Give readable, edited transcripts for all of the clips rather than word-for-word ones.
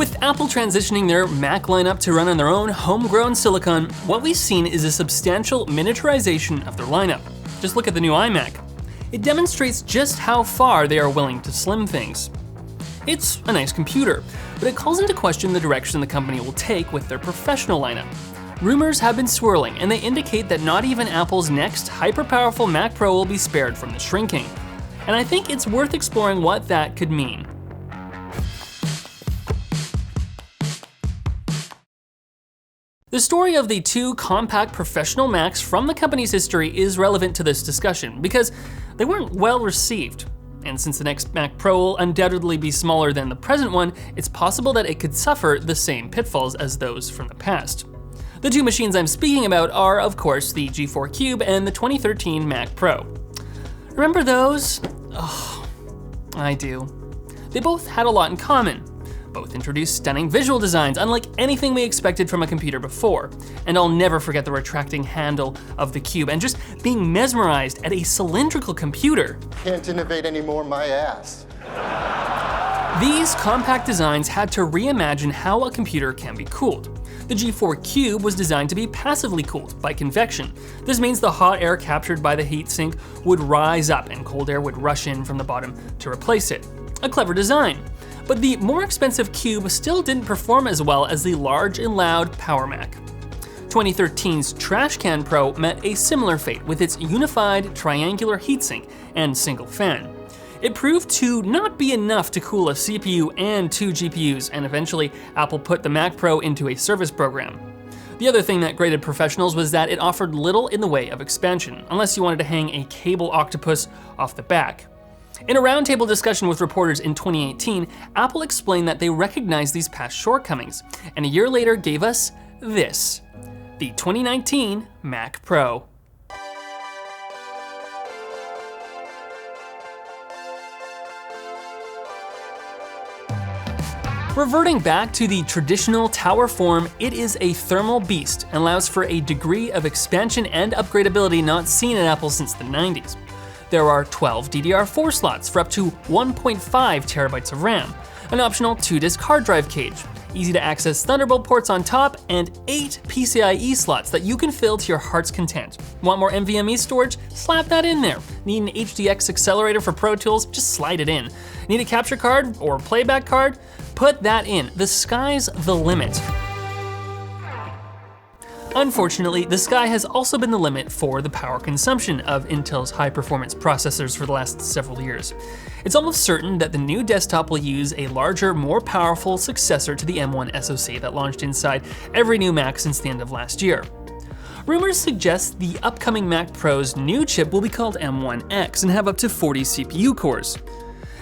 With Apple transitioning their Mac lineup to run on their own homegrown silicon, what we've seen is a substantial miniaturization of their lineup. Just look at the new iMac. It demonstrates just how far they are willing to slim things. It's a nice computer, but it calls into question the direction the company will take with their professional lineup. Rumors have been swirling, and they indicate that not even Apple's next hyper-powerful Mac Pro will be spared from the shrinking. And I think it's worth exploring what that could mean. The story of the two compact professional Macs from the company's history is relevant to this discussion because they weren't well received. And since the next Mac Pro will undoubtedly be smaller than the present one, it's possible that it could suffer the same pitfalls as those from the past. The two machines I'm speaking about are, of course, the G4 Cube and the 2013 Mac Pro. Remember those? Oh, I do. They both had a lot in common. Both introduced stunning visual designs, unlike anything we expected from a computer before. And I'll never forget the retracting handle of the Cube and just being mesmerized at a cylindrical computer. Can't innovate anymore, my ass. These compact designs had to reimagine how a computer can be cooled. The G4 Cube was designed to be passively cooled by convection. This means the hot air captured by the heatsink would rise up and cold air would rush in from the bottom to replace it. A clever design. But the more expensive Cube still didn't perform as well as the large and loud Power Mac. 2013's Trashcan Pro met a similar fate with its unified triangular heatsink and single fan. It proved to not be enough to cool a CPU and two GPUs, and eventually Apple put the Mac Pro into a service program. The other thing that grated professionals was that it offered little in the way of expansion, unless you wanted to hang a cable octopus off the back. In a roundtable discussion with reporters in 2018, Apple explained that they recognized these past shortcomings, and a year later gave us this, the 2019 Mac Pro. Reverting back to the traditional tower form, it is a thermal beast and allows for a degree of expansion and upgradability not seen at Apple since the 90s. There are 12 DDR4 slots for up to 1.5 terabytes of RAM, an optional 2-disc hard drive cage, easy to access Thunderbolt ports on top, and 8 PCIe slots that you can fill to your heart's content. Want more NVMe storage? Slap that in there. Need an HDX accelerator for Pro Tools? Just slide it in. Need a capture card or playback card? Put that in. The sky's the limit. Unfortunately, the sky has also been the limit for the power consumption of Intel's high-performance processors for the last several years. It's almost certain that the new desktop will use a larger, more powerful successor to the M1 SoC that launched inside every new Mac since the end of last year. Rumors suggest the upcoming Mac Pro's new chip will be called M1X and have up to 40 CPU cores.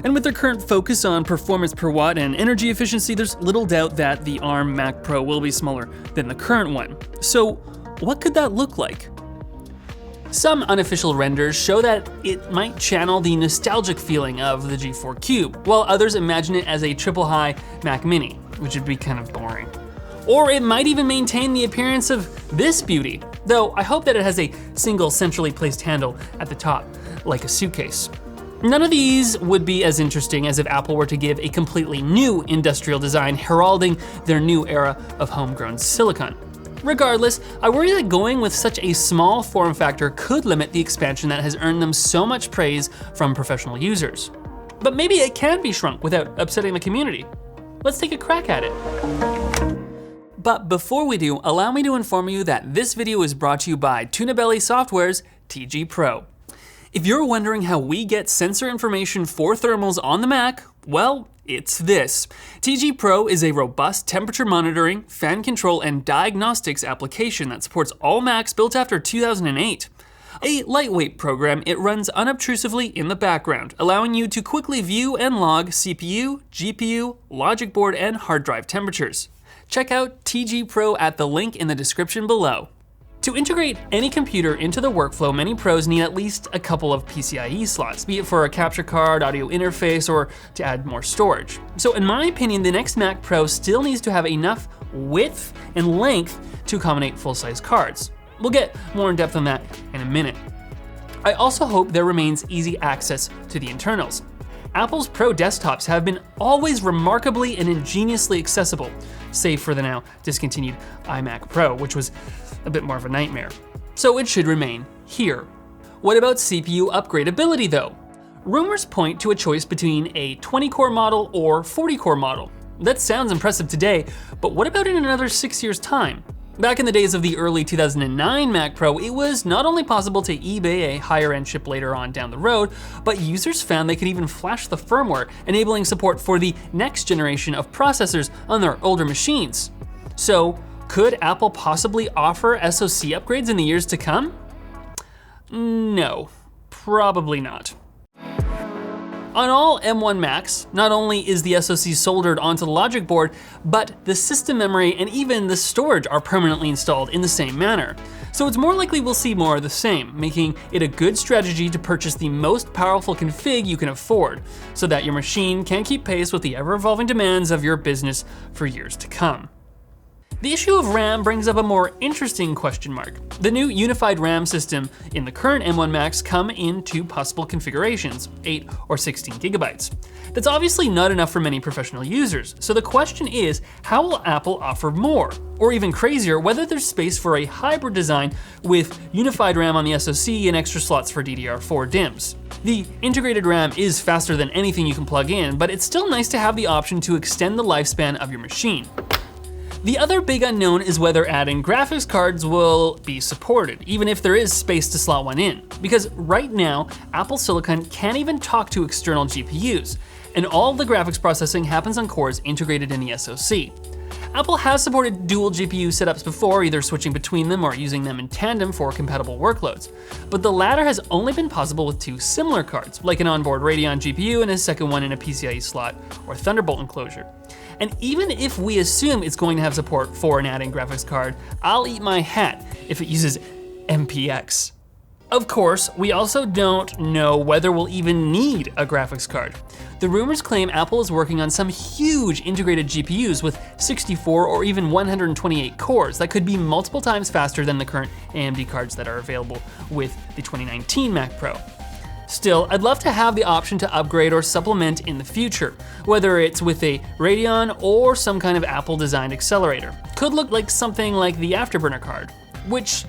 And with their current focus on performance per watt and energy efficiency, there's little doubt that the ARM Mac Pro will be smaller than the current one. So what could that look like? Some unofficial renders show that it might channel the nostalgic feeling of the G4 Cube, while others imagine it as a triple-high Mac Mini, which would be kind of boring. Or it might even maintain the appearance of this beauty, though I hope that it has a single centrally placed handle at the top, like a suitcase. None of these would be as interesting as if Apple were to give a completely new industrial design heralding their new era of homegrown silicon. Regardless, I worry that going with such a small form factor could limit the expansion that has earned them so much praise from professional users. But maybe it can be shrunk without upsetting the community. Let's take a crack at it. But before we do, allow me to inform you that this video is brought to you by Tunabelly Software's TG Pro. If you're wondering how we get sensor information for thermals on the Mac, well, it's this. TG Pro is a robust temperature monitoring, fan control, and diagnostics application that supports all Macs built after 2008. A lightweight program, it runs unobtrusively in the background, allowing you to quickly view and log CPU, GPU, logic board, and hard drive temperatures. Check out TG Pro at the link in the description below. To integrate any computer into the workflow, many pros need at least a couple of PCIe slots, be it for a capture card, audio interface, or to add more storage. So in my opinion, the next Mac Pro still needs to have enough width and length to accommodate full-size cards. We'll get more in depth on that in a minute. I also hope there remains easy access to the internals. Apple's Pro desktops have been always remarkably and ingeniously accessible, save for the now discontinued iMac Pro, which was a bit more of a nightmare. So it should remain here. What about CPU upgradability though? Rumors point to a choice between a 20-core model or 40-core model. That sounds impressive today, but what about in another 6 years' time? Back in the days of the early 2009 Mac Pro, it was not only possible to eBay a higher-end chip later on down the road, but users found they could even flash the firmware, enabling support for the next generation of processors on their older machines. So, could Apple possibly offer SoC upgrades in the years to come? No, probably not. On all M1 Macs, not only is the SoC soldered onto the logic board, but the system memory and even the storage are permanently installed in the same manner. So it's more likely we'll see more of the same, making it a good strategy to purchase the most powerful config you can afford, so that your machine can keep pace with the ever-evolving demands of your business for years to come. The issue of RAM brings up a more interesting question mark. The new unified RAM system in the current M1 Macs come in two possible configurations, 8 or 16 gigabytes. That's obviously not enough for many professional users, so the question is, how will Apple offer more? Or even crazier, whether there's space for a hybrid design with unified RAM on the SoC and extra slots for DDR4 DIMMs. The integrated RAM is faster than anything you can plug in, but it's still nice to have the option to extend the lifespan of your machine. The other big unknown is whether adding graphics cards will be supported, even if there is space to slot one in. Because right now, Apple Silicon can't even talk to external GPUs, and all the graphics processing happens on cores integrated in the SoC. Apple has supported dual GPU setups before, either switching between them or using them in tandem for compatible workloads. But the latter has only been possible with two similar cards, like an onboard Radeon GPU and a second one in a PCIe slot or Thunderbolt enclosure. And even if we assume it's going to have support for an add-in graphics card, I'll eat my hat if it uses MPX. Of course, we also don't know whether we'll even need a graphics card. The rumors claim Apple is working on some huge integrated GPUs with 64 or even 128 cores that could be multiple times faster than the current AMD cards that are available with the 2019 Mac Pro. Still, I'd love to have the option to upgrade or supplement in the future, whether it's with a Radeon or some kind of Apple-designed accelerator. Could look like something like the Afterburner card, which,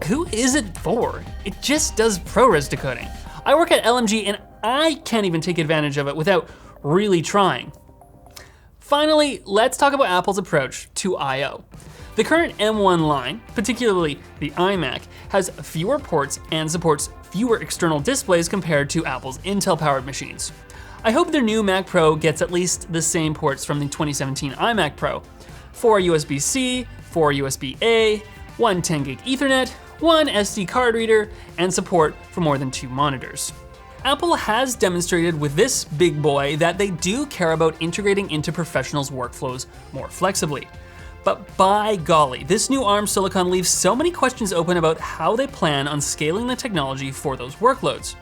who is it for? It just does ProRes decoding. I work at LMG and I can't even take advantage of it without really trying. Finally, let's talk about Apple's approach to I/O. The current M1 line, particularly the iMac, has fewer ports and supports fewer external displays compared to Apple's Intel-powered machines. I hope their new Mac Pro gets at least the same ports from the 2017 iMac Pro. 4 USB-C, 4 USB-A, 1 10-gig Ethernet, 1 SD card reader, and support for more than 2 monitors. Apple has demonstrated with this big boy that they do care about integrating into professionals' workflows more flexibly. But by golly, this new ARM silicon leaves so many questions open about how they plan on scaling the technology for those workloads.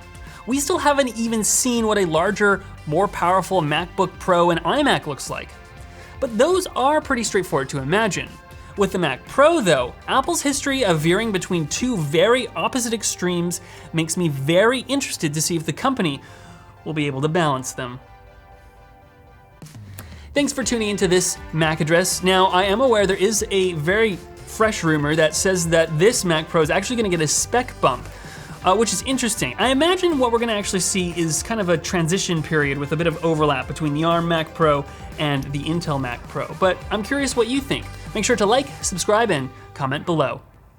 We still haven't even seen what a larger, more powerful MacBook Pro and iMac looks like. But those are pretty straightforward to imagine. With the Mac Pro though, Apple's history of veering between two very opposite extremes makes me very interested to see if the company will be able to balance them. Thanks for tuning into this Mac address. Now, I am aware there is a very fresh rumor that says that this Mac Pro is actually gonna get a spec bump, which is interesting. I imagine what we're gonna actually see is kind of a transition period with a bit of overlap between the ARM Mac Pro and the Intel Mac Pro, but I'm curious what you think. Make sure to like, subscribe, and comment below.